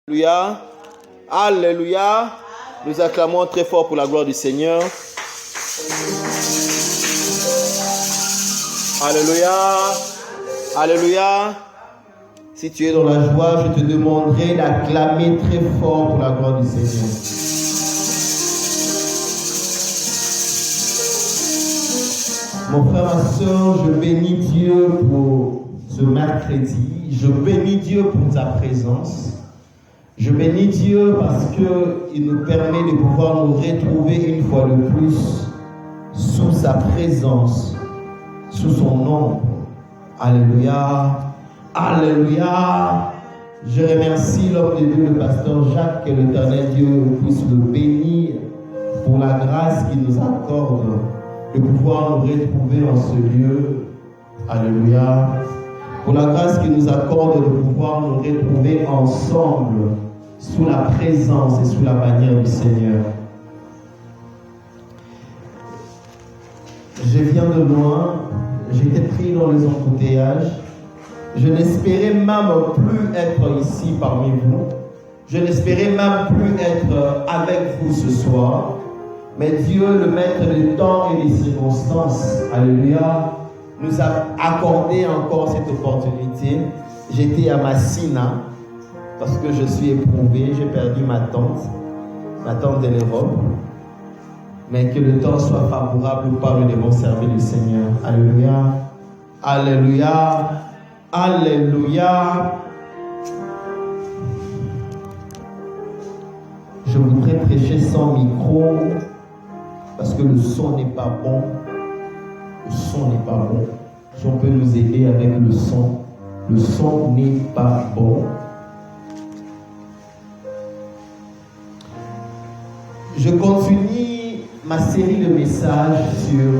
Alléluia. Alléluia. Nous acclamons très fort pour la gloire du Seigneur. Alléluia. Alléluia. Si tu es dans la joie, je te demanderai d'acclamer très fort pour la gloire du Seigneur. Mon frère, ma soeur, je bénis Dieu pour ce mercredi. Je bénis Dieu pour ta présence. Je bénis Dieu parce qu'il nous permet de pouvoir nous retrouver une fois de plus sous sa présence, sous son ombre. Alléluia. Alléluia. Je remercie l'homme de Dieu, le pasteur Jacques, que l'Éternel Dieu puisse le bénir pour la grâce qu'il nous accorde de pouvoir nous retrouver en ce lieu. Alléluia. Pour la grâce qu'il nous accorde de pouvoir nous retrouver ensemble sous la présence et sous la bannière du Seigneur. Je viens de loin, j'étais pris dans les embouteillages. Je n'espérais même plus être ici parmi vous. Je n'espérais même plus être avec vous ce soir. Mais Dieu, le maître des temps et des circonstances, alléluia, nous a accordé encore cette opportunité. J'étais à Massina parce que je suis éprouvé. J'ai perdu ma tante de l'Europe. Mais que le temps soit favorable par nous devons servir le Seigneur. Alléluia. Alléluia. Alléluia. Je voudrais prêcher sans micro parce que le son n'est pas bon. Le son n'est pas bon. Si on peut nous aider avec le son. Le son n'est pas bon. Je continue ma série de messages sur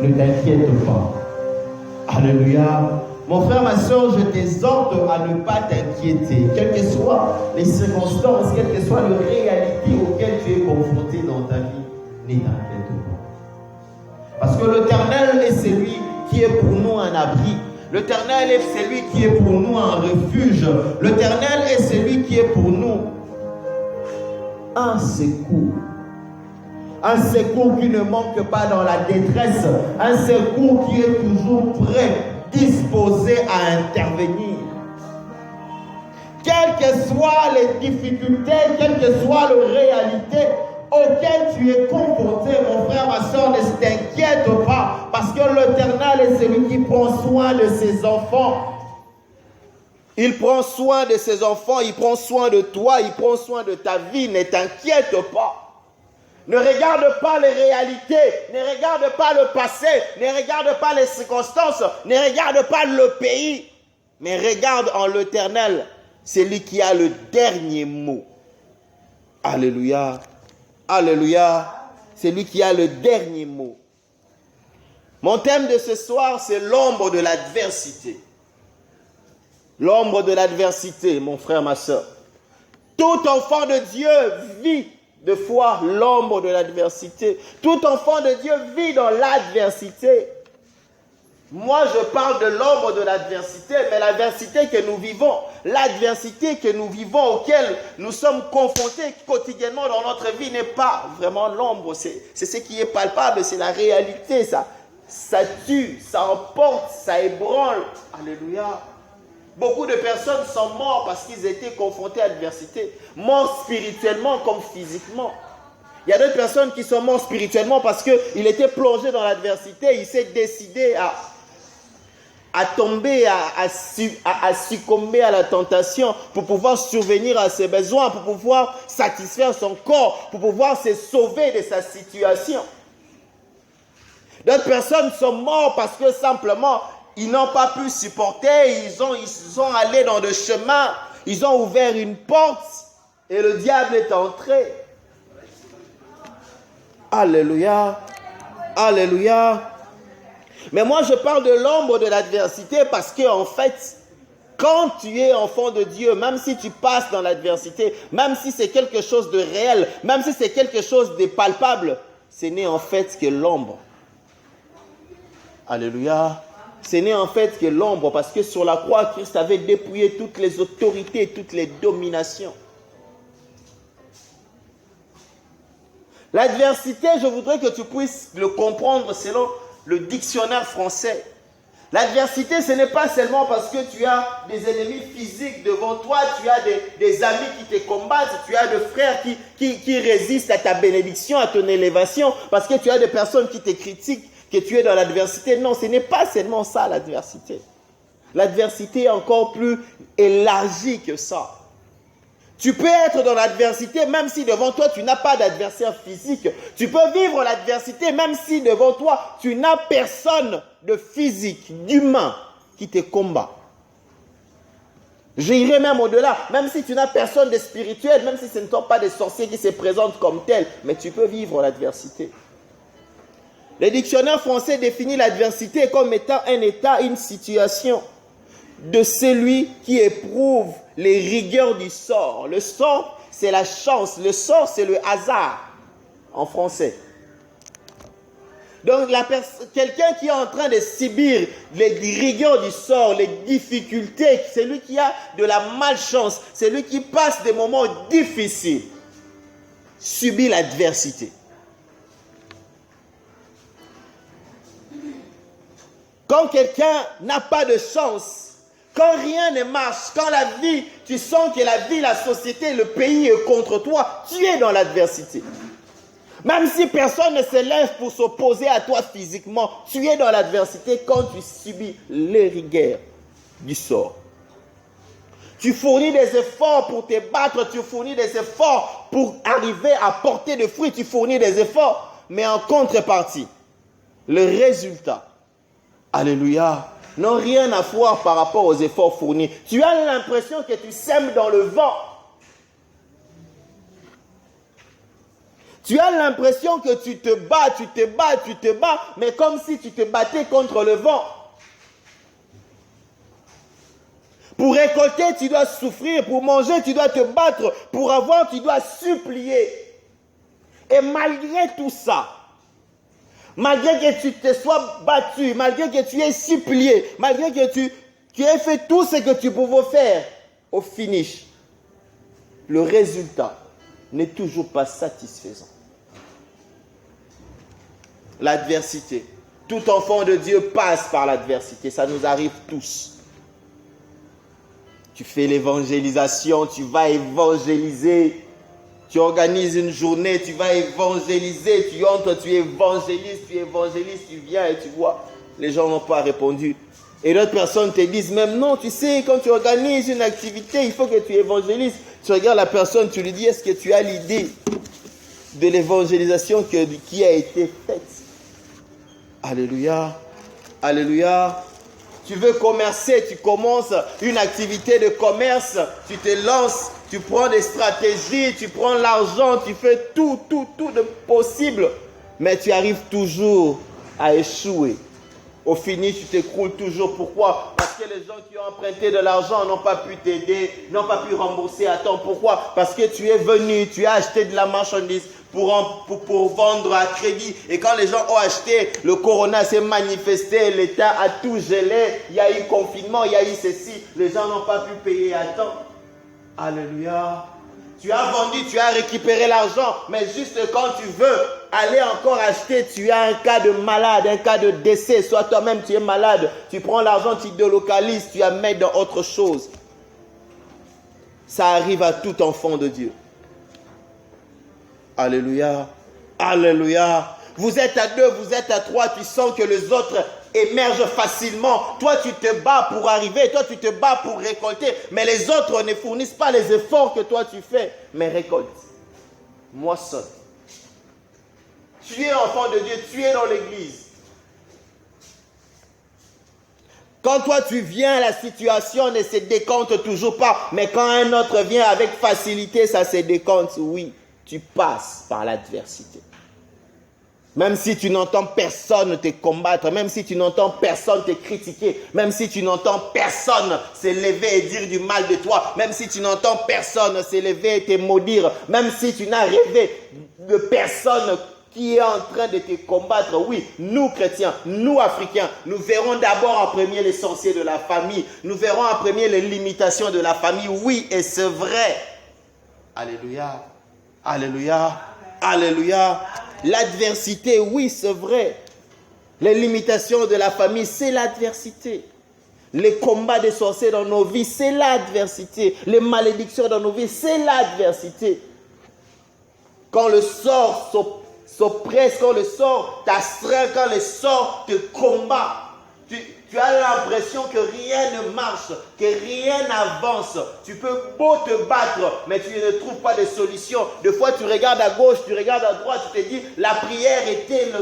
ne t'inquiète pas. Alléluia. Mon frère, ma soeur, je t'exhorte à ne pas t'inquiéter. Quelles que soient les circonstances, quelles que soient les réalités auxquelles tu es confronté dans ta vie, ne t'inquiète pas. Parce que l'Éternel est celui qui est pour nous un abri. L'Éternel est celui qui est pour nous un refuge. L'Éternel est celui qui est pour nous un secours. Un secours qui ne manque pas dans la détresse. Un secours qui est toujours prêt, disposé à intervenir. Quelles que soient les difficultés, quelles que soient les réalités auxquelles tu es confronté, mon frère, ma soeur, ne t'inquiète pas, parce que l'Éternel est celui qui prend soin de ses enfants. Il prend soin de ses enfants, il prend soin de toi, il prend soin de ta vie, ne t'inquiète pas. Ne regarde pas les réalités, ne regarde pas le passé, ne regarde pas les circonstances, ne regarde pas le pays, mais regarde en l'Éternel, c'est lui qui a le dernier mot. Alléluia, alléluia, c'est lui qui a le dernier mot. Mon thème de ce soir, c'est l'ombre de l'adversité. L'ombre de l'adversité, mon frère, ma soeur. Tout enfant de Dieu vit de foi l'ombre de l'adversité. Tout enfant de Dieu vit dans l'adversité. Moi, je parle de l'ombre de l'adversité, mais l'adversité que nous vivons, l'adversité que nous vivons, auquel nous sommes confrontés quotidiennement dans notre vie, n'est pas vraiment l'ombre. C'est ce qui est palpable, c'est la réalité. Ça tue, ça emporte, ça ébranle. Alléluia. Beaucoup de personnes sont mortes parce qu'ils étaient confrontés à l'adversité. Morts spirituellement comme physiquement. Il y a d'autres personnes qui sont mortes spirituellement parce qu'il était plongé dans l'adversité. Il s'est décidé à tomber, à succomber à la tentation pour pouvoir survenir à ses besoins, pour pouvoir satisfaire son corps, pour pouvoir se sauver de sa situation. D'autres personnes sont mortes parce que simplement ils n'ont pas pu supporter, ils sont allés dans le chemin, ils ont ouvert une porte et le diable est entré. Alléluia, alléluia. Mais moi je parle de l'ombre de l'adversité parce que en fait, quand tu es enfant de Dieu, même si tu passes dans l'adversité, même si c'est quelque chose de réel, même si c'est quelque chose de palpable, ce n'est en fait que l'ombre. Alléluia. Ce n'est en fait que l'ombre, parce que sur la croix, Christ avait dépouillé toutes les autorités, toutes les dominations. L'adversité, je voudrais que tu puisses le comprendre selon le dictionnaire français. L'adversité, ce n'est pas seulement parce que tu as des ennemis physiques devant toi, tu as des amis qui te combattent, tu as des frères qui résistent à ta bénédiction, à ton élévation, parce que tu as des personnes qui te critiquent, que tu es dans l'adversité. Non, ce n'est pas seulement ça l'adversité. L'adversité est encore plus élargie que ça. Tu peux être dans l'adversité même si devant toi tu n'as pas d'adversaire physique. Tu peux vivre l'adversité même si devant toi tu n'as personne de physique, d'humain qui te combat. J'irai même au-delà, même si tu n'as personne de spirituel, même si ce ne sont pas des sorciers qui se présentent comme tels, mais tu peux vivre l'adversité. Le dictionnaire français définit l'adversité comme étant un état, une situation de celui qui éprouve les rigueurs du sort. Le sort, c'est la chance. Le sort, c'est le hasard en français. Donc, quelqu'un qui est en train de subir les rigueurs du sort, les difficultés, c'est lui qui a de la malchance, c'est lui qui passe des moments difficiles, subit l'adversité. Quand quelqu'un n'a pas de chance, quand rien ne marche, quand la vie, tu sens que la vie, la société, le pays est contre toi, tu es dans l'adversité. Même si personne ne se lève pour s'opposer à toi physiquement, tu es dans l'adversité quand tu subis les rigueurs du sort. Tu fournis des efforts pour te battre, tu fournis des efforts pour arriver à porter des fruits, tu fournis des efforts, mais en contrepartie, le résultat, alléluia, n'ont rien à voir par rapport aux efforts fournis. Tu as l'impression que tu sèmes dans le vent. Tu as l'impression que tu te bats, mais comme si tu te battais contre le vent. Pour récolter, tu dois souffrir. Pour manger, tu dois te battre. Pour avoir, tu dois supplier. Et malgré tout ça, malgré que tu te sois battu, malgré que tu aies supplié, malgré que tu aies fait tout ce que tu pouvais faire, au finish, le résultat n'est toujours pas satisfaisant. L'adversité. Tout enfant de Dieu passe par l'adversité. Ça nous arrive tous. Tu fais l'évangélisation, tu vas évangéliser. Tu organises une journée, tu vas évangéliser, tu entres, tu évangélises, tu viens et tu vois, les gens n'ont pas répondu. Et d'autres personnes te disent même non, tu sais, quand tu organises une activité, il faut que tu évangélises. Tu regardes la personne, tu lui dis, est-ce que tu as l'idée de l'évangélisation qui a été faite? Alléluia, alléluia. Tu veux commercer, tu commences une activité de commerce, tu te lances, tu prends des stratégies, tu prends l'argent, tu fais tout de possible, mais tu arrives toujours à échouer. Au fini, tu t'écroules toujours. Pourquoi? Parce que les gens qui ont emprunté de l'argent n'ont pas pu t'aider, n'ont pas pu rembourser à temps. Pourquoi? Parce que tu es venu, tu as acheté de la marchandise pour vendre à crédit. Et quand les gens ont acheté, le corona s'est manifesté, l'État a tout gelé, il y a eu confinement, il y a eu ceci. Les gens n'ont pas pu payer à temps. Alléluia. Tu as vendu, tu as récupéré l'argent, mais juste quand tu veux aller encore acheter, tu as un cas de malade, un cas de décès, soit toi-même tu es malade, tu prends l'argent, tu délocalises, tu la mets dans autre chose. Ça arrive à tout enfant de Dieu. Alléluia, alléluia. Vous êtes à 2, vous êtes à 3, tu sens que les autres émergent facilement. Toi, tu te bats pour arriver, toi, tu te bats pour récolter. Mais les autres ne fournissent pas les efforts que toi, tu fais, mais récoltent. Moissonne. Tu es enfant de Dieu, tu es dans l'église. Quand toi, tu viens, la situation ne se décompte toujours pas. Mais quand un autre vient avec facilité, ça se décompte, oui. Tu passes par l'adversité. Même si tu n'entends personne te combattre, même si tu n'entends personne te critiquer, même si tu n'entends personne se lever et dire du mal de toi, même si tu n'entends personne se lever et te maudire, même si tu n'as rêvé de personne qui est en train de te combattre, oui, nous chrétiens, nous africains, nous verrons d'abord en premier les sorciers de la famille, nous verrons en premier les limitations de la famille, oui, et c'est vrai. Alléluia. Alléluia. Alléluia. L'adversité, oui, c'est vrai. Les limitations de la famille, c'est l'adversité. Les combats des sorciers dans nos vies, c'est l'adversité. Les malédictions dans nos vies, c'est l'adversité. Quand le sort s'oppresse, quand le sort t'astreint, quand le sort te combat, tu as l'impression que rien ne marche, que rien n'avance. Tu peux beau te battre, mais tu ne trouves pas de solution. Des fois, tu regardes à gauche, tu regardes à droite, tu te dis, la prière était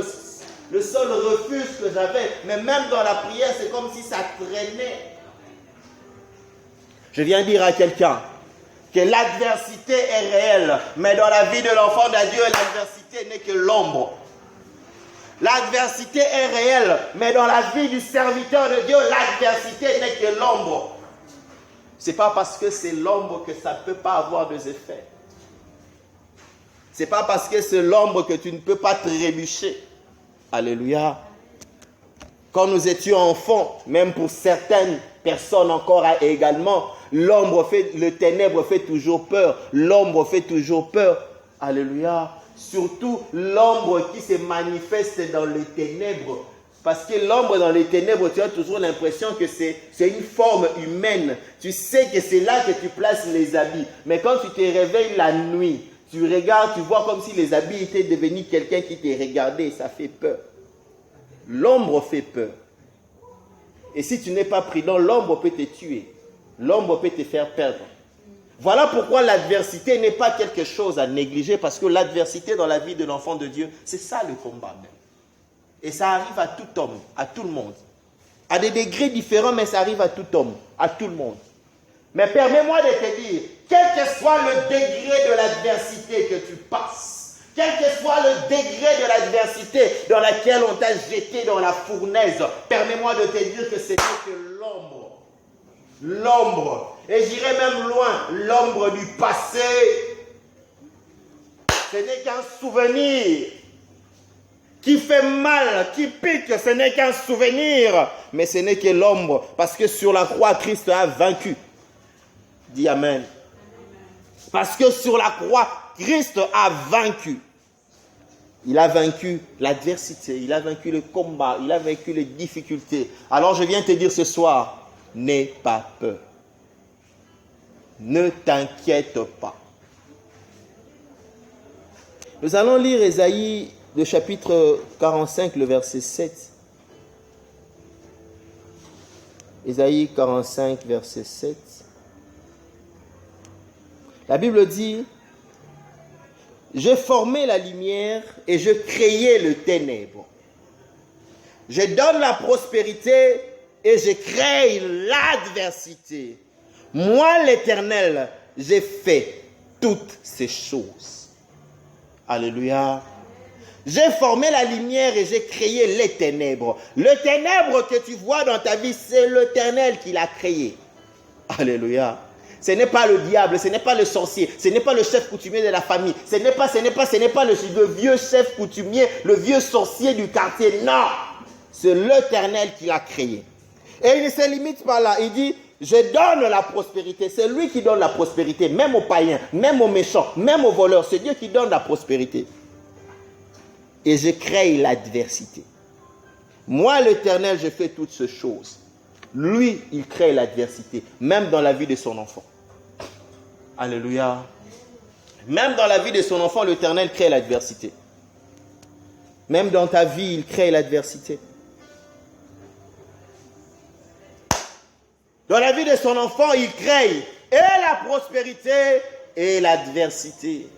le seul refuge que j'avais. Mais même dans la prière, c'est comme si ça traînait. Je viens dire à quelqu'un que l'adversité est réelle, mais dans la vie de l'enfant de Dieu, l'adversité n'est que l'ombre. L'adversité est réelle, mais dans la vie du serviteur de Dieu, l'adversité n'est que l'ombre. Ce n'est pas parce que c'est l'ombre que ça ne peut pas avoir des effets. Ce n'est pas parce que c'est l'ombre que tu ne peux pas trébucher. Alléluia. Quand nous étions enfants, même pour certaines personnes encore également, le ténèbre fait toujours peur. L'ombre fait toujours peur. Alléluia. Surtout l'ombre qui se manifeste dans les ténèbres. Parce que l'ombre dans les ténèbres, tu as toujours l'impression que c'est une forme humaine. Tu sais que c'est là que tu places les habits. Mais quand tu te réveilles la nuit, tu regardes, tu vois comme si les habits étaient devenus quelqu'un qui te regardait. Ça fait peur. L'ombre fait peur. Et si tu n'es pas prudent, l'ombre peut te tuer. L'ombre peut te faire perdre. Voilà pourquoi l'adversité n'est pas quelque chose à négliger, parce que l'adversité dans la vie de l'enfant de Dieu, c'est ça le combat même. Et ça arrive à tout homme, à tout le monde. À des degrés différents, mais ça arrive à tout homme, à tout le monde. Mais permets-moi de te dire, quel que soit le degré de l'adversité que tu passes, quel que soit le degré de l'adversité dans laquelle on t'a jeté dans la fournaise, permets-moi de te dire que ce n'est que l'ombre. L'ombre, et j'irai même loin, l'ombre du passé. Ce n'est qu'un souvenir qui fait mal, qui pique, ce n'est qu'un souvenir, mais ce n'est que l'ombre, parce que sur la croix, Christ a vaincu. Dis Amen. Parce que sur la croix, Christ a vaincu. Il a vaincu l'adversité, il a vaincu le combat, il a vaincu les difficultés. Alors je viens te dire ce soir, n'aie pas peur. Ne t'inquiète pas. Nous allons lire Ésaïe, le chapitre 45, le verset 7. Ésaïe 45, verset 7. La Bible dit, « J'ai formé la lumière et je créai le ténèbre. Je donne la prospérité et je crée l'adversité. Moi, l'Éternel, j'ai fait toutes ces choses. » Alléluia. J'ai formé la lumière et j'ai créé les ténèbres. Le ténèbre que tu vois dans ta vie, c'est l'Éternel qui l'a créé. Alléluia. Ce n'est pas le diable, ce n'est pas le sorcier, ce n'est pas le chef coutumier de la famille, ce n'est pas le vieux chef coutumier, le vieux sorcier du quartier. Non, c'est l'Éternel qui l'a créé. Et il ne se limite pas là, il dit, je donne la prospérité. C'est lui qui donne la prospérité, même aux païens, même aux méchants, même aux voleurs. C'est Dieu qui donne la prospérité. Et je crée l'adversité. Moi, l'Éternel, je fais toutes ces choses. Lui, il crée l'adversité, même dans la vie de son enfant. Alléluia. Même dans la vie de son enfant, l'Éternel crée l'adversité. Même dans ta vie, il crée l'adversité. Dans la vie de son enfant, il crée et la prospérité et l'adversité.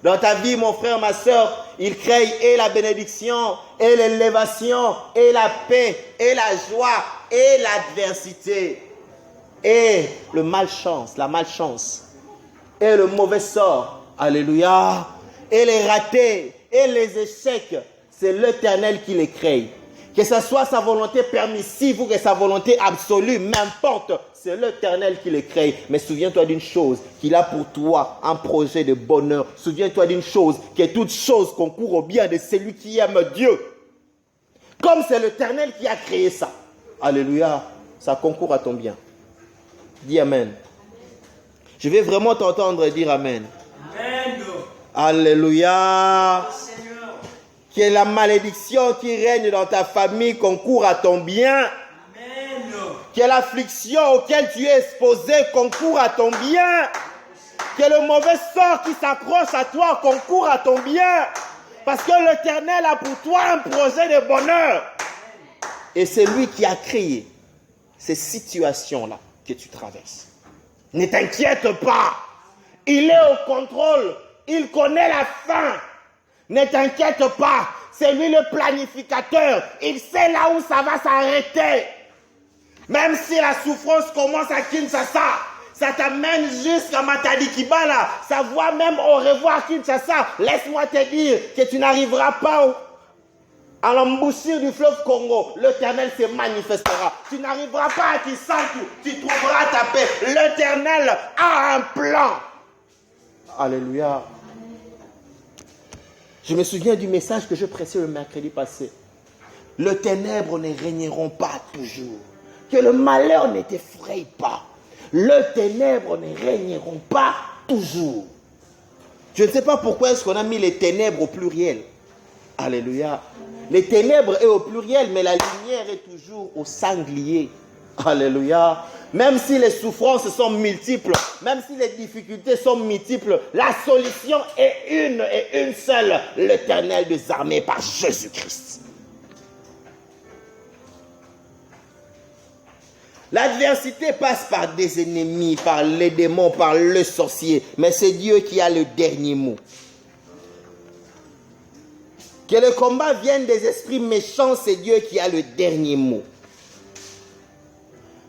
Dans ta vie, mon frère, ma soeur, il crée et la bénédiction, et l'élévation, et la paix, et la joie, et l'adversité, et le malchance, la malchance, et le mauvais sort. Alléluia. Et les ratés, et les échecs, c'est l'Éternel qui les crée. Que ce soit sa volonté permissive ou que sa volonté absolue, n'importe, c'est l'Éternel qui les crée. Mais souviens-toi d'une chose, qu'il a pour toi un projet de bonheur. Souviens-toi d'une chose, que toute chose concourt au bien de celui qui aime Dieu. Comme c'est l'Éternel qui a créé ça. Alléluia, ça concourt à ton bien. Dis Amen. Je vais vraiment t'entendre dire Amen. Amen. Alléluia. Que la malédiction qui règne dans ta famille concourt à ton bien. Amen. Que l'affliction auquel tu es exposé concourt à ton bien. Que le mauvais sort qui s'approche à toi concourt à ton bien. Parce que l'Éternel a pour toi un projet de bonheur. Et c'est lui qui a créé ces situations-là que tu traverses. Ne t'inquiète pas. Il est au contrôle. Il connaît la fin. Ne t'inquiète pas. C'est lui le planificateur. Il sait là où ça va s'arrêter. Même si la souffrance commence à Kinshasa, ça t'amène jusqu'à Matadi Kibala. Ça voit même au revoir Kinshasa. Laisse-moi te dire que tu n'arriveras pas à l'embouchure du fleuve Congo. L'Éternel se manifestera. Tu n'arriveras pas à Kisantu. Tu trouveras ta paix. L'Éternel a un plan. Alléluia. Je me souviens du message que je prêchais le mercredi passé. Les ténèbres ne régneront pas toujours. Que le malheur ne t'effraie pas. Les ténèbres ne régneront pas toujours. Je ne sais pas pourquoi est-ce qu'on a mis les ténèbres au pluriel. Alléluia. Les ténèbres est au pluriel, mais la lumière est toujours au singulier. Alléluia. Même si les souffrances sont multiples, même si les difficultés sont multiples, la solution est une seule. L'Éternel des armées par Jésus-Christ. L'adversité passe par des ennemis, par les démons, par le sorcier. Mais c'est Dieu qui a le dernier mot. Que le combat vienne des esprits méchants, c'est Dieu qui a le dernier mot.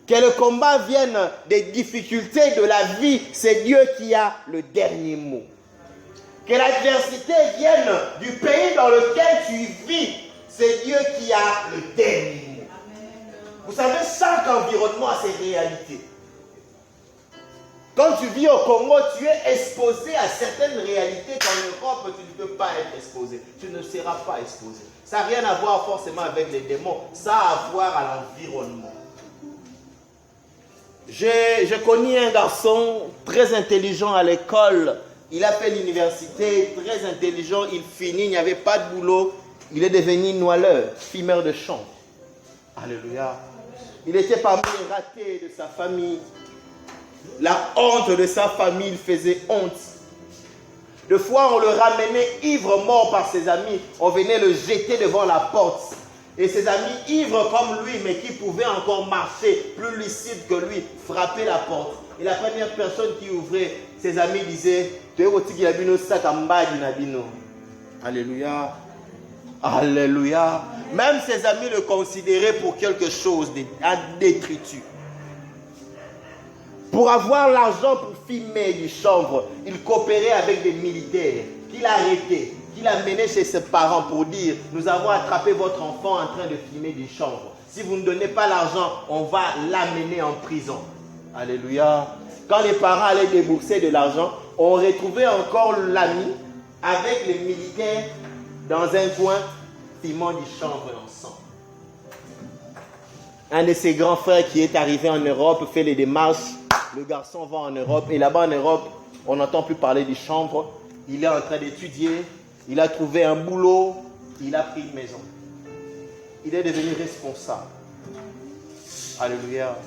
Que le combat vienne des difficultés de la vie, c'est Dieu qui a le dernier mot. Que l'adversité vienne du pays dans lequel tu vis, c'est Dieu qui a le dernier mot. Vous savez, chaque environnement a ses réalités. Quand tu vis au Congo, tu es exposé à certaines réalités qu'en Europe, tu ne peux pas être exposé. Tu ne seras pas exposé. Ça n'a rien à voir forcément avec les démons. Ça a à voir à l'environnement. J'ai connu un garçon très intelligent à l'école. Il a fait l'université, très intelligent. Il finit, il n'y avait pas de boulot. Il est devenu noileur, fumeur de chambre. Alléluia. Il était parmi les ratés de sa famille. La honte de sa famille, il faisait honte. Deux fois, on le ramenait ivre mort par ses amis. On venait le jeter devant la porte. Et ses amis ivres comme lui, mais qui pouvaient encore marcher, plus lucides que lui, frappaient la porte. Et la première personne qui ouvrait, ses amis disaient, Alléluia. Alléluia. Même ses amis le considéraient pour quelque chose de détritus. Pour avoir l'argent pour fumer du chanvre, il coopérait avec des militaires qu'il arrêtait, qu'il amenait chez ses parents pour dire « Nous avons attrapé votre enfant en train de fumer du chanvre. Si vous ne donnez pas l'argent, on va l'amener en prison. » Alléluia. Quand les parents allaient débourser de l'argent, on retrouvait encore l'ami avec les militaires dans un coin fumant du chanvre ensemble. Un de ses grands frères qui est arrivé en Europe fait les démarches. Le garçon va en Europe et là-bas en Europe, on n'entend plus parler du chanvre. Il est en train d'étudier, il a trouvé un boulot, il a pris une maison. Il est devenu responsable. Alléluia.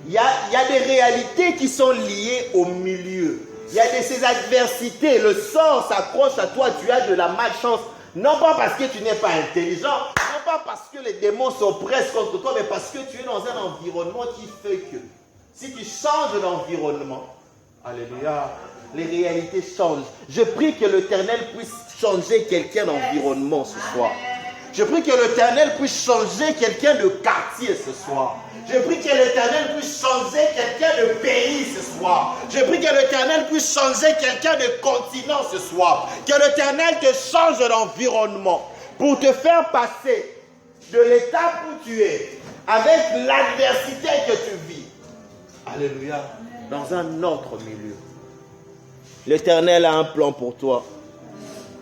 Il y a des réalités qui sont liées au milieu. Il y a ces adversités, le sort s'accroche à toi, tu as de la malchance. Non pas parce que tu n'es pas intelligent, non pas parce que les démons s'oppressent contre toi, mais parce que tu es dans un environnement qui fait que si tu changes d'environnement, alléluia, les réalités changent. Je prie que l'Éternel puisse changer quelqu'un d'environnement ce soir. Je prie que l'Éternel puisse changer quelqu'un de quartier ce soir. Je prie que l'Éternel puisse changer quelqu'un de pays ce soir. Je prie que l'Éternel puisse changer quelqu'un de continent ce soir. Que l'Éternel te change d'environnement pour te faire passer de l'étape où tu es avec l'adversité que tu vis. Alléluia. Dans un autre milieu. L'Éternel a un plan pour toi.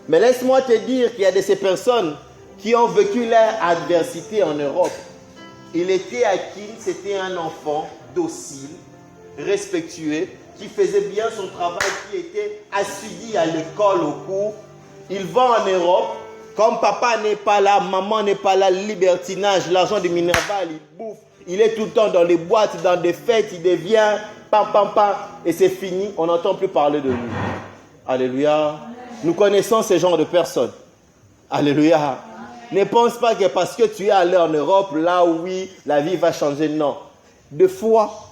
Mais laisse-moi te dire qu'il y a de ces personnes qui ont vécu leur adversité en Europe. Il était à Kin, c'était un enfant docile, respectueux. qui faisait bien son travail, qui était assidu à l'école, au cours. Il va en Europe. Comme papa n'est pas là, maman n'est pas là, libertinage, l'argent de Minerval, il bouffe. Il est tout le temps dans les boîtes, dans des fêtes, il devient pam, pam, pam. Et c'est fini, on n'entend plus parler de lui. Alléluia. Nous connaissons ce genre de personnes. Alléluia. Ne pense pas que parce que tu es allé en Europe, là oui, la vie va changer. Non. Des fois,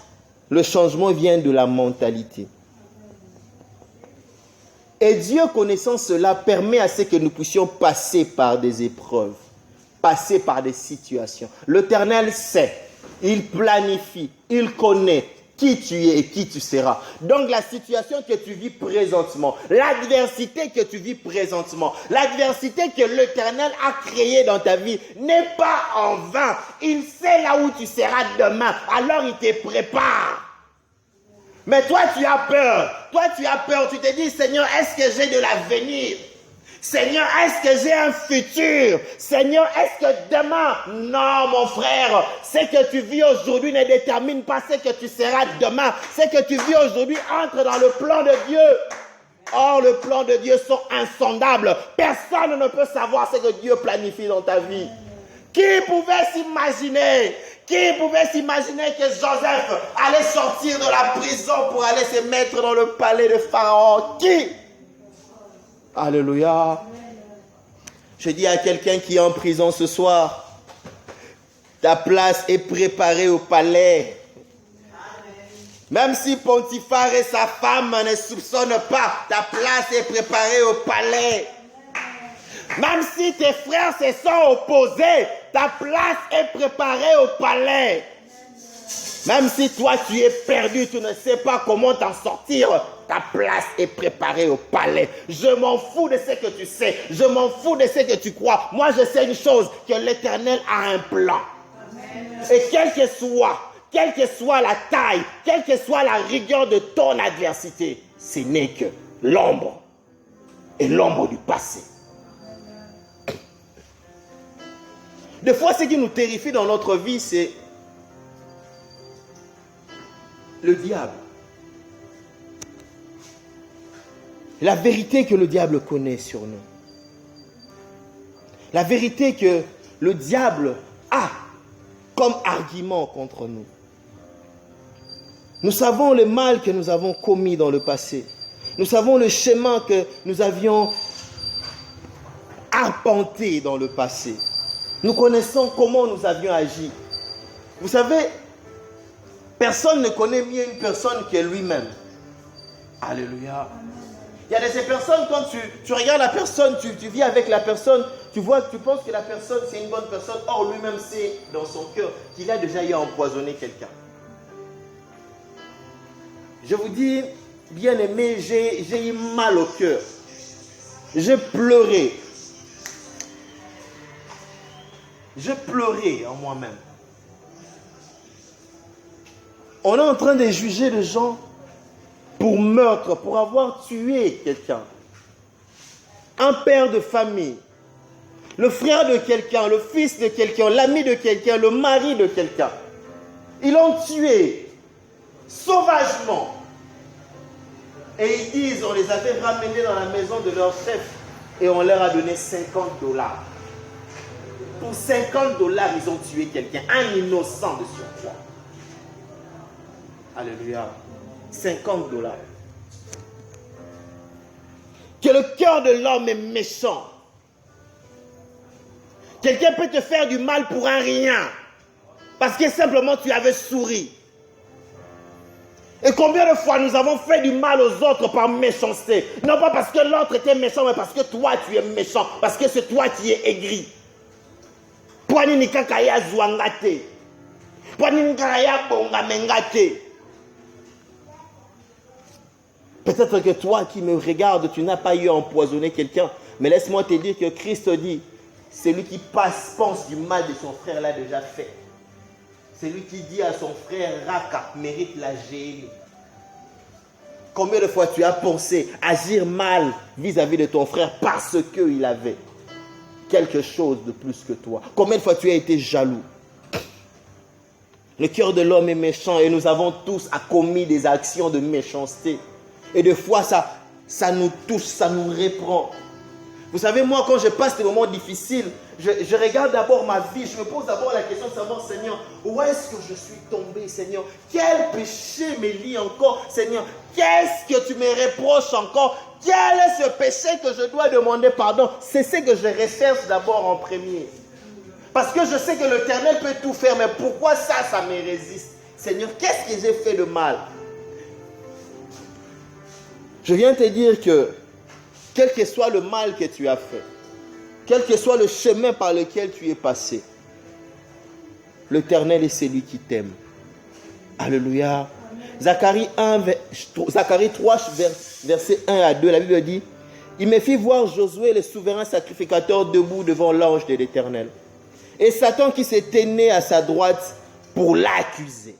le changement vient de la mentalité. Et Dieu, connaissant cela, permet à ce que nous puissions passer par des épreuves, passer par des situations. L'Éternel sait, il planifie, il connaît qui tu es et qui tu seras. Donc la situation que tu vis présentement, l'adversité que tu vis présentement, l'adversité que l'Éternel a créée dans ta vie n'est pas en vain. Il sait là où tu seras demain, alors il te prépare. Mais toi, tu as peur. Toi, tu as peur. Tu te dis, Seigneur, est-ce que j'ai de l'avenir? Seigneur, est-ce que j'ai un futur? Seigneur, est-ce que demain? Non, mon frère. Ce que tu vis aujourd'hui ne détermine pas ce que tu seras demain. Ce que tu vis aujourd'hui entre dans le plan de Dieu. Or, le plan de Dieu sont insondables. Personne ne peut savoir ce que Dieu planifie dans ta vie. Qui pouvait s'imaginer? Qui pouvait s'imaginer que Joseph allait sortir de la prison pour aller se mettre dans le palais de Pharaon? Qui? Alléluia. Je dis à quelqu'un qui est en prison ce soir, ta place est préparée au palais. Même si Potiphar et sa femme ne soupçonnent pas, ta place est préparée au palais. Même si tes frères se sont opposés, ta place est préparée au palais. Même si toi tu es perdu, tu ne sais pas comment t'en sortir, ta place est préparée au palais. Je m'en fous de ce que tu sais, je m'en fous de ce que tu crois. Moi je sais une chose, que l'Éternel a un plan. Et quelle que soit la taille, quelle que soit la rigueur de ton adversité, ce n'est que l'ombre et l'ombre du passé. Des fois, ce qui nous terrifie dans notre vie, c'est le diable. La vérité que le diable connaît sur nous. La vérité que le diable a comme argument contre nous. Nous savons le mal que nous avons commis dans le passé. Nous savons le chemin que nous avions arpenté dans le passé. Nous connaissons comment nous avions agi. Vous savez, personne ne connaît mieux une personne que lui-même. Alléluia. Il y a de ces personnes, quand tu regardes la personne, tu vis avec la personne, tu penses que la personne c'est une bonne personne. Or lui-même sait dans son cœur qu'il a déjà eu à empoisonner quelqu'un. Je vous dis, bien aimé, j'ai eu mal au cœur. J'ai pleuré. Je pleurais en moi-même. On est en train de juger les gens pour meurtre, pour avoir tué quelqu'un. Un père de famille, le frère de quelqu'un, le fils de quelqu'un, l'ami de quelqu'un, le mari de quelqu'un. Ils l'ont tué sauvagement. Et ils disent, on les avait ramenés dans la maison de leur chef et on leur a donné $50. Pour $50, ils ont tué quelqu'un, un innocent de surcroît. Alléluia. $50. Que le cœur de l'homme est méchant. Quelqu'un peut te faire du mal pour un rien. Parce que simplement tu avais souri. Et combien de fois nous avons fait du mal aux autres par méchanceté? Non pas parce que l'autre était méchant, mais parce que toi tu es méchant. Parce que c'est toi qui es aigri. Poani kakaya zwangate. Poani kakaya bongamengate. Peut-être que toi qui me regardes, tu n'as pas eu à empoisonner quelqu'un. Mais laisse-moi te dire que Christ dit, celui qui pense du mal de son frère l'a déjà fait. Celui qui dit à son frère, Raka, mérite la gêne. Combien de fois tu as pensé agir mal vis-à-vis de ton frère parce qu'il avait quelque chose de plus que toi? Combien de fois tu as été jaloux? Le cœur de l'homme est méchant et nous avons tous commis des actions de méchanceté. Et des fois, ça nous touche, ça nous reprend. Vous savez, moi, quand je passe des moments difficiles, je regarde d'abord ma vie, je me pose d'abord la question de savoir, Seigneur, où est-ce que je suis tombé, Seigneur? Quel péché me lie encore, Seigneur? Qu'est-ce que tu me reproches encore? Quel est ce péché que je dois demander pardon? C'est ce que je recherche d'abord en premier. Parce que je sais que l'Éternel peut tout faire, mais pourquoi ça me résiste? Seigneur, qu'est-ce que j'ai fait de mal? Je viens te dire que, quel que soit le mal que tu as fait, quel que soit le chemin par lequel tu es passé, l'Éternel est celui qui t'aime. Alléluia. Zacharie 3, versets 1 à 2, la Bible dit, « Il me fit voir Josué, le souverain sacrificateur, debout devant l'ange de l'Éternel. Et Satan qui s'est tenu à sa droite pour l'accuser. »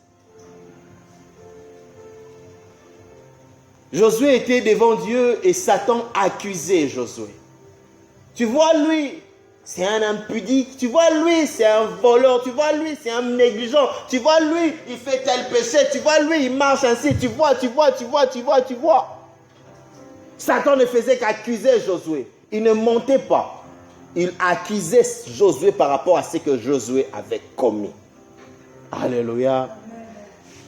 Josué était devant Dieu et Satan accusait Josué. Tu vois, lui, c'est un impudique. Tu vois, lui, c'est un voleur. Tu vois, lui, c'est un négligent. Tu vois, lui, il fait tel péché. Tu vois, lui, il marche ainsi. Tu vois. Satan ne faisait qu'accuser Josué. Il ne mentait pas. Il accusait Josué par rapport à ce que Josué avait commis. Alléluia.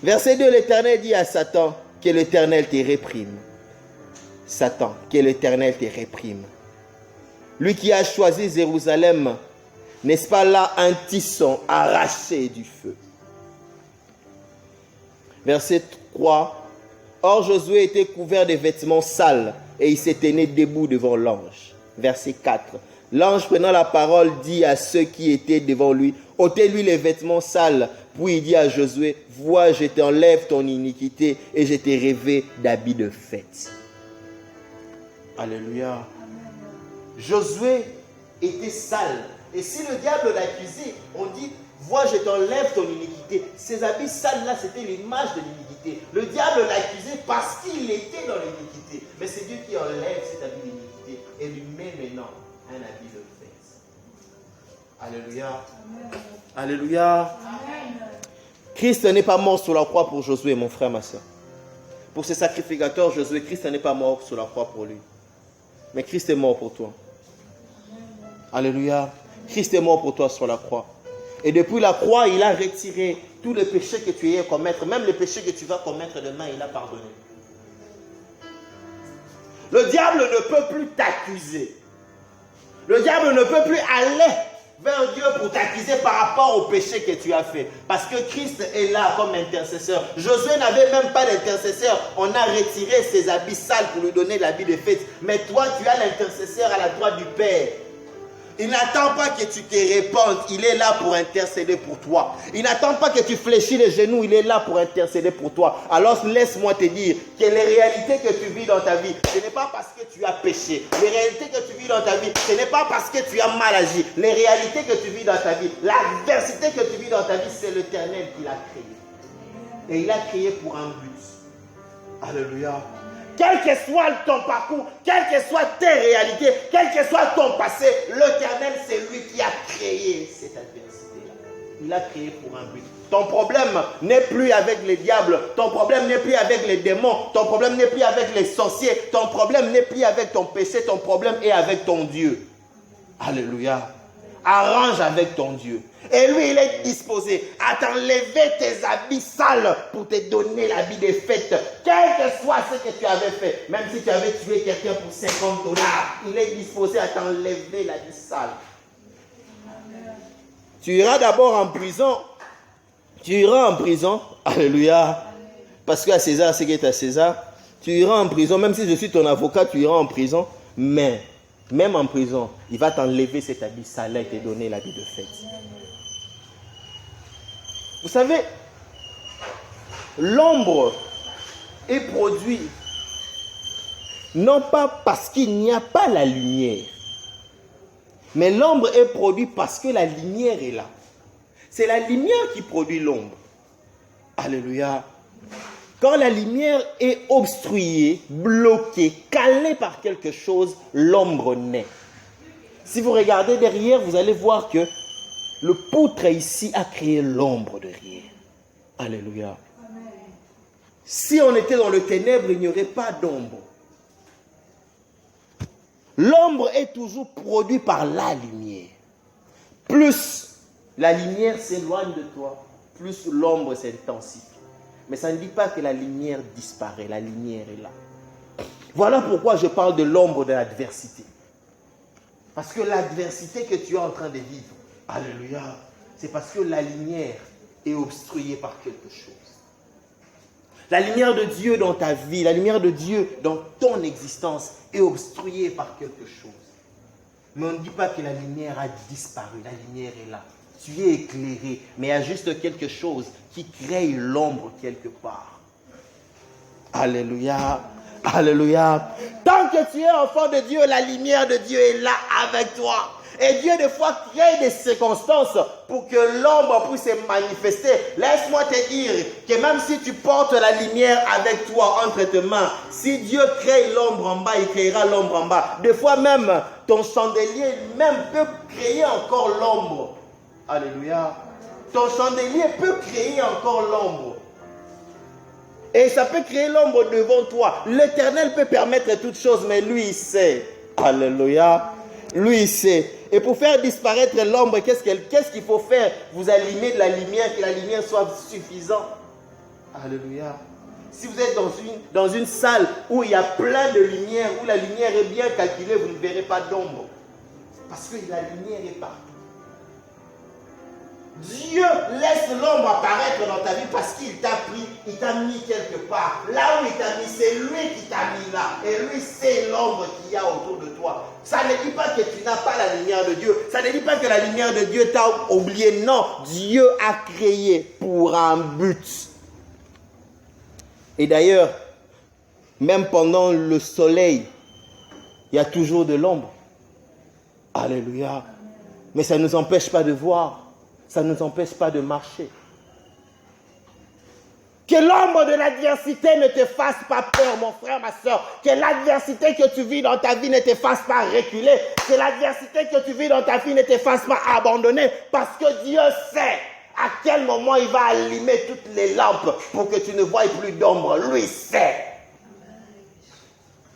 Verset 2, l'Éternel dit à Satan, que l'Éternel te réprime. Satan, que l'Éternel te réprime. Lui qui a choisi Jérusalem, n'est-ce pas là un tisson arraché du feu? Verset 3. Or Josué était couvert de vêtements sales et il se tenait debout devant l'ange. Verset 4. L'ange prenant la parole dit à ceux qui étaient devant lui, ôtez-lui les vêtements sales. Puis il dit à Josué, vois, je t'enlève ton iniquité et je t'ai rêvé d'habits de fête. Alléluia. Amen. Josué était sale. Et si le diable l'accusait, on dit, vois, je t'enlève ton iniquité. Ces habits sales là, c'était l'image de l'iniquité. Le diable l'accusait parce qu'il était dans l'iniquité. Mais c'est Dieu qui enlève cet habit d'iniquité et lui met maintenant un habit de fête. Alléluia. Amen. Alléluia. Amen. Christ n'est pas mort sur la croix pour Josué, mon frère, ma soeur. Pour ce sacrificateur, Josué, Christ n'est pas mort sur la croix pour lui. Mais Christ est mort pour toi. Alléluia. Christ est mort pour toi sur la croix. Et depuis la croix, il a retiré tous les péchés que tu aies à commettre. Même les péchés que tu vas commettre demain, il a pardonné. Le diable ne peut plus t'accuser. Le diable ne peut plus aller vers Dieu pour t'accuser par rapport au péché que tu as fait. Parce que Christ est là comme intercesseur. Josué n'avait même pas d'intercesseur. On a retiré ses habits sales pour lui donner l'habit de fête. Mais toi, tu as l'intercesseur à la droite du Père. Il n'attend pas que tu te répandes. Il est là pour intercéder pour toi. Il n'attend pas que tu fléchis les genoux. Il est là pour intercéder pour toi. Alors laisse-moi te dire que les réalités que tu vis dans ta vie, ce n'est pas parce que tu as péché. Les réalités que tu vis dans ta vie, ce n'est pas parce que tu as mal agi. Les réalités que tu vis dans ta vie, l'adversité que tu vis dans ta vie, c'est l'Éternel qui l'a créé. Et il l'a créé pour un but. Alléluia. Quel que soit ton parcours, quelles que soient tes réalités, quel que soit ton passé, l'Éternel, c'est lui qui a créé cette adversité-là. Il a créé pour un but. Ton problème n'est plus avec les diables, ton problème n'est plus avec les démons, ton problème n'est plus avec les sorciers, ton problème n'est plus avec ton péché, ton problème est avec ton Dieu. Alléluia. Arrange avec ton Dieu. Et lui, il est disposé à t'enlever tes habits sales pour te donner l'habit de fête. Quel que soit ce que tu avais fait, même si tu avais tué quelqu'un pour $50, il est disposé à t'enlever l'habit sale. Tu iras d'abord en prison. Tu iras en prison. Alléluia. Parce qu'à César, ce qui est à César. Tu iras en prison. Même si je suis ton avocat, tu iras en prison. Mais, même en prison, il va t'enlever cet habit sale et te donner l'habit de fête. Vous savez, l'ombre est produite non pas parce qu'il n'y a pas la lumière, mais l'ombre est produite parce que la lumière est là. C'est la lumière qui produit l'ombre. Alléluia. Quand la lumière est obstruée, bloquée, calée par quelque chose, l'ombre naît. Si vous regardez derrière, vous allez voir que le poutre ici a créé l'ombre derrière. Alléluia. Si on était dans le ténèbre, il n'y aurait pas d'ombre. L'ombre est toujours produite par la lumière. Plus la lumière s'éloigne de toi, plus l'ombre s'intensifie. Mais ça ne dit pas que la lumière disparaît, la lumière est là. Voilà pourquoi je parle de l'ombre de l'adversité. Parce que l'adversité que tu es en train de vivre, alléluia, c'est parce que la lumière est obstruée par quelque chose. La lumière de Dieu dans ta vie, la lumière de Dieu dans ton existence est obstruée par quelque chose. Mais on ne dit pas que la lumière a disparu, la lumière est là. Tu es éclairé, mais il y a juste quelque chose qui crée l'ombre quelque part. Alléluia, alléluia. Tant que tu es enfant de Dieu, la lumière de Dieu est là avec toi. Et Dieu, des fois, crée des circonstances pour que l'ombre puisse se manifester. Laisse-moi te dire que même si tu portes la lumière avec toi entre tes mains, si Dieu crée l'ombre en bas, il créera l'ombre en bas. Des fois même, ton chandelier même peut créer encore l'ombre. Alléluia. Ton chandelier peut créer encore l'ombre. Et ça peut créer l'ombre devant toi. L'Éternel peut permettre toutes choses, mais lui, il sait. Alléluia. Lui, il sait. Et pour faire disparaître l'ombre, qu'est-ce qu'il faut faire? Vous allumez de la lumière, que la lumière soit suffisante. Alléluia. Si vous êtes dans une salle où il y a plein de lumière, où la lumière est bien calculée, vous ne verrez pas d'ombre. Parce que la lumière est partout. Dieu laisse l'ombre apparaître dans ta vie parce qu'il t'a pris, il t'a mis quelque part. Là où il t'a mis, c'est lui qui t'a mis là. Et lui, c'est l'ombre qu'il y a autour de toi. Ça ne dit pas que tu n'as pas la lumière de Dieu. Ça ne dit pas que la lumière de Dieu t'a oublié. Non, Dieu a créé pour un but. Et d'ailleurs, même pendant le soleil, il y a toujours de l'ombre. Alléluia. Mais ça ne nous empêche pas de voir. Ça ne nous empêche pas de marcher. Que l'ombre de l'adversité ne te fasse pas peur, mon frère, ma soeur. Que l'adversité que tu vis dans ta vie ne te fasse pas reculer. Que l'adversité que tu vis dans ta vie ne te fasse pas abandonner. Parce que Dieu sait à quel moment il va allumer toutes les lampes pour que tu ne voies plus d'ombre. Lui sait.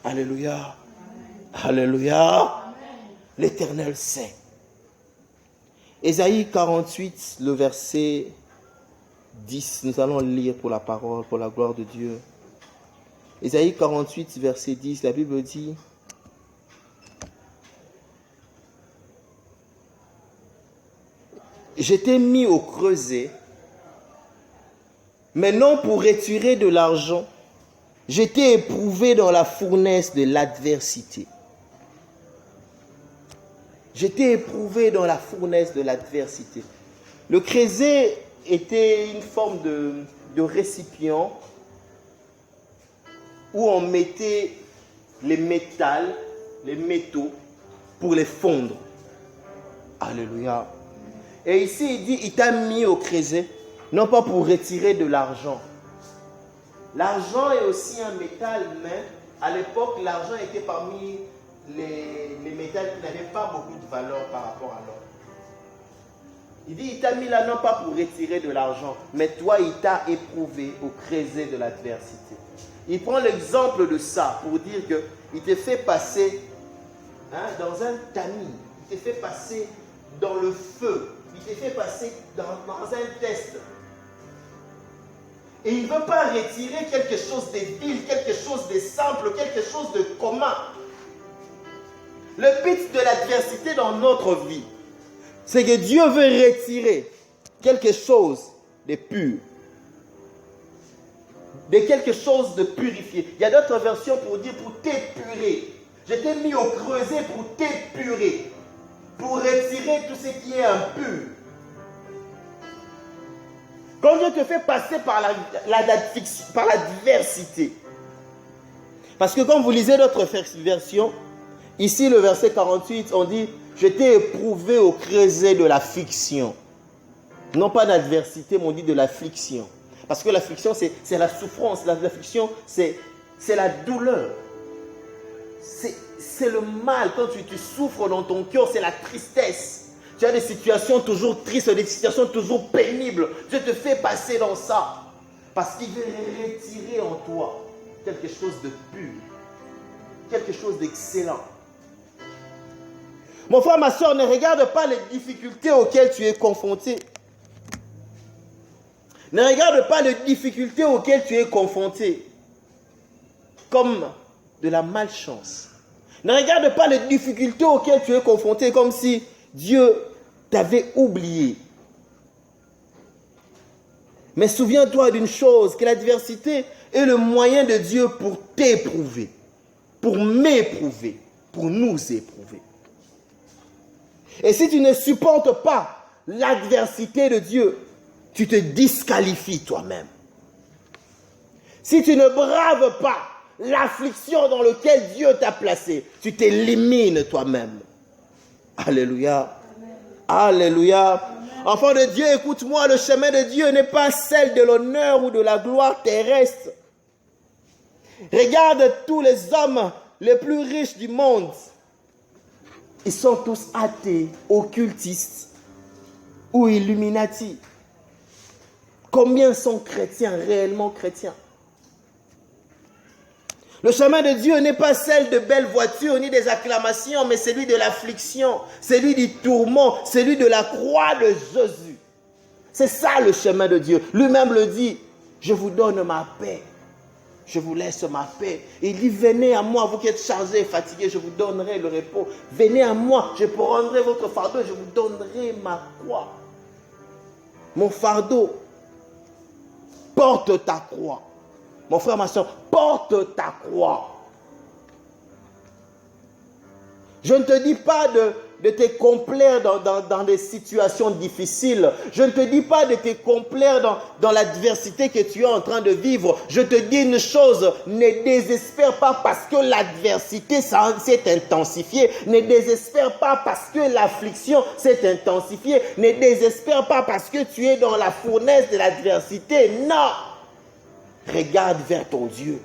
Alléluia. Alléluia. L'Éternel sait. Ésaïe 48, le verset 10, nous allons lire pour la parole, pour la gloire de Dieu. Ésaïe 48, verset 10, la Bible dit: je t'ai mis au creuset, mais non pour retirer de l'argent. Je t'ai éprouvé dans la fournaise de l'adversité. J'étais éprouvé dans la fournaise de l'adversité. Le creuset était une forme de récipient où on mettait les métaux pour les fondre. Alléluia. Et ici, il dit, il t'a mis au creuset, non pas pour retirer de l'argent. L'argent est aussi un métal, mais à l'époque, l'argent était parmi les métals qui n'avaient pas beaucoup de valeur par rapport à l'or. Il dit, il t'a mis là non pas pour retirer de l'argent, mais toi, il t'a éprouvé au creuset de l'adversité. Il prend l'exemple de ça pour dire qu'il te fait passer dans un tamis, il te fait passer dans le feu, il te fait passer dans un test. Et il ne veut pas retirer quelque chose de vil, quelque chose de simple, quelque chose de commun. Le but de l'adversité dans notre vie, c'est que Dieu veut retirer quelque chose de pur, de quelque chose de purifié. Il y a d'autres versions pour dire pour t'épurer. Je t'ai mis au creuset pour t'épurer, pour retirer tout ce qui est impur. Quand Dieu te fait passer par l'adversité, parce que quand vous lisez d'autres versions, ici, le verset 48, on dit « Je t'ai éprouvé au creuset de l'affliction ». Non pas d'adversité, mais on dit de l'affliction. Parce que l'affliction, c'est la souffrance. L'affliction, c'est la douleur. C'est le mal. Quand tu souffres dans ton cœur, c'est la tristesse. Tu as des situations toujours tristes, des situations toujours pénibles. Dieu te fait passer dans ça. Parce qu'il veut retirer en toi quelque chose de pur. Quelque chose d'excellent. Mon frère, ma soeur, ne regarde pas les difficultés auxquelles tu es confronté. Ne regarde pas les difficultés auxquelles tu es confronté comme de la malchance. Ne regarde pas les difficultés auxquelles tu es confronté comme si Dieu t'avait oublié. Mais souviens-toi d'une chose, que l'adversité est le moyen de Dieu pour t'éprouver, pour m'éprouver, pour nous éprouver. Et si tu ne supportes pas l'adversité de Dieu, tu te disqualifies toi-même. Si tu ne braves pas l'affliction dans laquelle Dieu t'a placé, tu t'élimines toi-même. Alléluia. Alléluia. Enfant de Dieu, écoute-moi, le chemin de Dieu n'est pas celle de l'honneur ou de la gloire terrestre. Regarde tous les hommes les plus riches du monde. Ils sont tous athées, occultistes ou illuminati. Combien sont chrétiens, réellement chrétiens? Le chemin de Dieu n'est pas celle de belles voitures ni des acclamations, mais celui de l'affliction, celui du tourment, celui de la croix de Jésus. C'est ça le chemin de Dieu. Lui-même le dit, je vous donne ma paix. Je vous laisse ma paix. Il dit, venez à moi, vous qui êtes chargés et fatigués, je vous donnerai le repos. Venez à moi, je prendrai votre fardeau, je vous donnerai ma croix. Mon fardeau, porte ta croix. Mon frère, ma soeur, porte ta croix. Je ne te dis pas de te complaire dans des situations difficiles. Je ne te dis pas de te complaire dans l'adversité que tu es en train de vivre. Je te dis une chose, ne désespère pas parce que l'adversité s'est intensifiée. Ne désespère pas parce que l'affliction s'est intensifiée. Ne désespère pas parce que tu es dans la fournaise de l'adversité. Non! Regarde vers ton Dieu.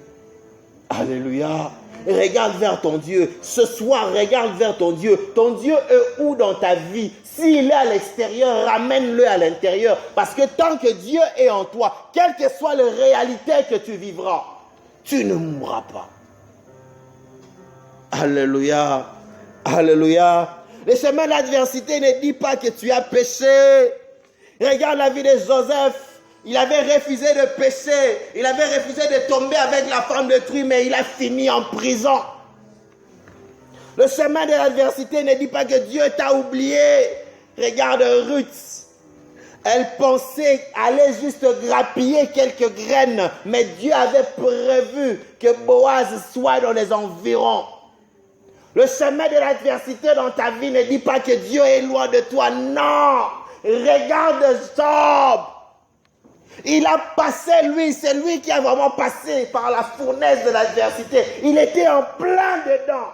Alléluia. Regarde vers ton Dieu. Ce soir, regarde vers ton Dieu. Ton Dieu est où dans ta vie? S'il est à l'extérieur, ramène-le à l'intérieur. Parce que tant que Dieu est en toi, quelle que soit la réalité que tu vivras, tu ne mourras pas. Alléluia. Alléluia. Le chemin de l'adversité ne dit pas que tu as péché. Regarde la vie de Joseph. Il avait refusé de pécher. Il avait refusé de tomber avec la femme de Tru, mais il a fini en prison. Le chemin de l'adversité ne dit pas que Dieu t'a oublié. Regarde Ruth. Elle pensait aller juste grappiller quelques graines, mais Dieu avait prévu que Boaz soit dans les environs. Le chemin de l'adversité dans ta vie ne dit pas que Dieu est loin de toi. Non. Regarde Job. Il a passé, lui, c'est lui qui a vraiment passé par la fournaise de l'adversité. Il était en plein dedans.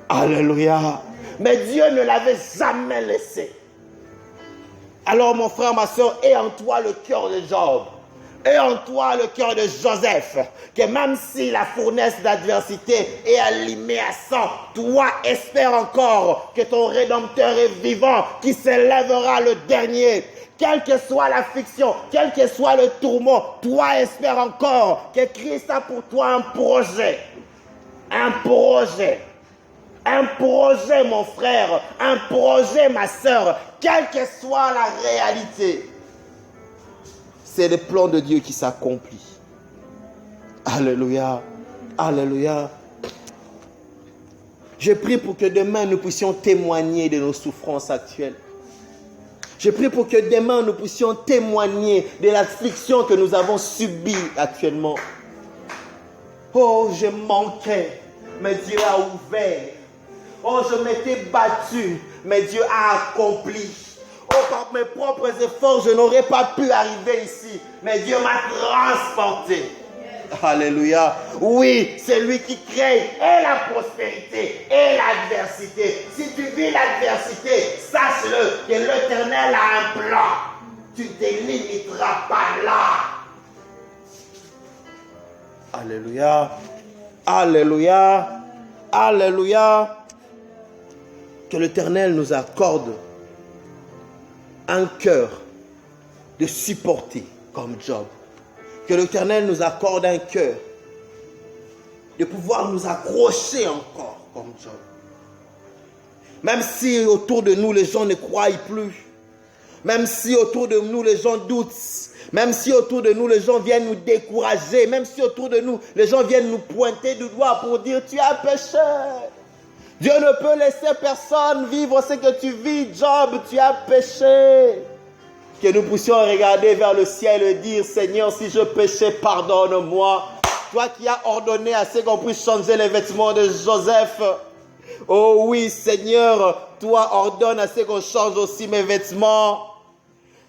Alléluia. Mais Dieu ne l'avait jamais laissé. Alors mon frère, ma soeur, aie en toi le cœur de Job. Aie en toi le cœur de Joseph. Que même si la fournaise d'adversité est allumée à 100, toi espère encore que ton Rédempteur est vivant, qui s'élèvera le dernier. Quelle que soit l'affliction, quel que soit le tourment, toi espère encore que Christ a pour toi un projet. Un projet. Un projet, mon frère. Un projet, ma soeur. Quelle que soit la réalité. C'est le plan de Dieu qui s'accomplit. Alléluia. Alléluia. Je prie pour que demain nous puissions témoigner de nos souffrances actuelles. Je prie pour que demain nous puissions témoigner de l'affliction que nous avons subie actuellement. Oh, je manquais, mais Dieu a ouvert. Oh, je m'étais battu, mais Dieu a accompli. Oh, par mes propres efforts, je n'aurais pas pu arriver ici, mais Dieu m'a transporté. Alléluia. Oui, c'est lui qui crée et la prospérité et l'adversité. Si tu vis l'adversité, sache-le que l'Éternel a un plan. Tu ne te limiteras pas là. Alléluia. Alléluia. Alléluia. Que l'Éternel nous accorde un cœur de supporter comme Job. Que l'Éternel nous accorde un cœur de pouvoir nous accrocher encore comme Job. Même si autour de nous les gens ne croient plus, même si autour de nous les gens doutent, même si autour de nous les gens viennent nous décourager, même si autour de nous les gens viennent nous pointer du doigt pour dire tu as péché. Dieu ne peut laisser personne vivre ce que tu vis, Job, tu as péché. Que nous puissions regarder vers le ciel et dire Seigneur, si je péchais, pardonne-moi. Toi qui as ordonné à ce qu'on puisse changer les vêtements de Joseph. Oh oui, Seigneur, toi ordonne à ce qu'on change aussi mes vêtements.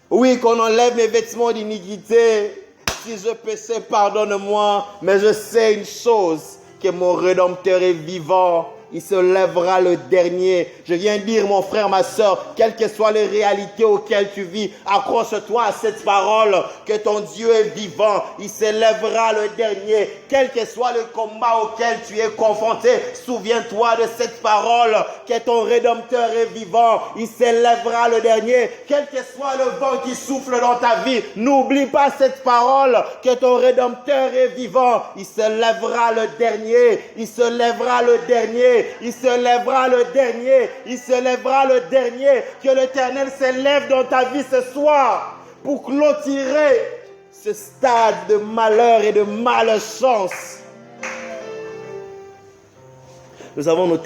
Oui, qu'on enlève mes vêtements d'iniquité. Si je péchais, pardonne-moi. Mais je sais une chose, que mon Rédempteur est vivant. Il se lèvera le dernier. Je viens dire, mon frère, ma soeur, quelles que soient les réalités auxquelles tu vis, accroche-toi à cette parole, que ton Dieu est vivant. Il se lèvera le dernier. Quel que soit le combat auquel tu es confronté, souviens-toi de cette parole, que ton Rédempteur est vivant. Il se lèvera le dernier. Quel que soit le vent qui souffle dans ta vie, n'oublie pas cette parole, que ton Rédempteur est vivant. Il se lèvera le dernier. Il se lèvera le dernier. Il se lèvera le dernier. Il se lèvera le dernier. Que l'Éternel se lève dans ta vie ce soir pour clôturer ce stade de malheur et de malchance. Nous avons noté